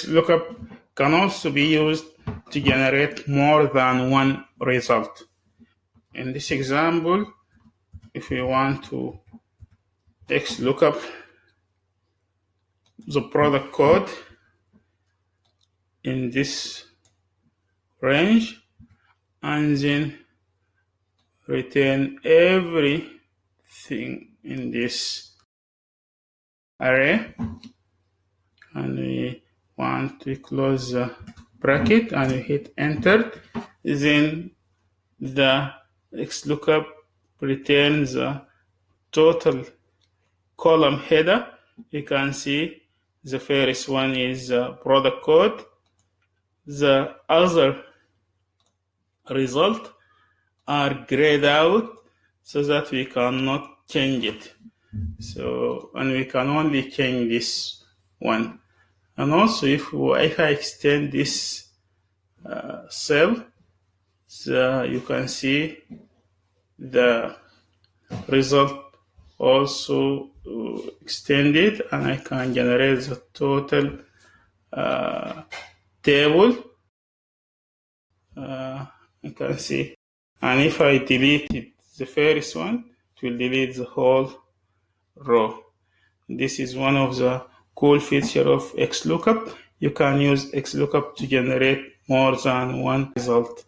lookup can also be used to generate more than one result. In this example, if we want to lookup the product code in this range and then return everything in this array, and we want to close the bracket and we hit enter, then the lookup returns the total column header. You can see the first one is product code. The other result are grayed out so that we cannot change it. So, and we can only change this one. And also, if I extend this cell, so you can see the result also extended, and I can generate the total table. You can see, and if I delete the first one, it will delete the whole row. This is one of the cool features of XLOOKUP. You can use XLOOKUP to generate more than one result.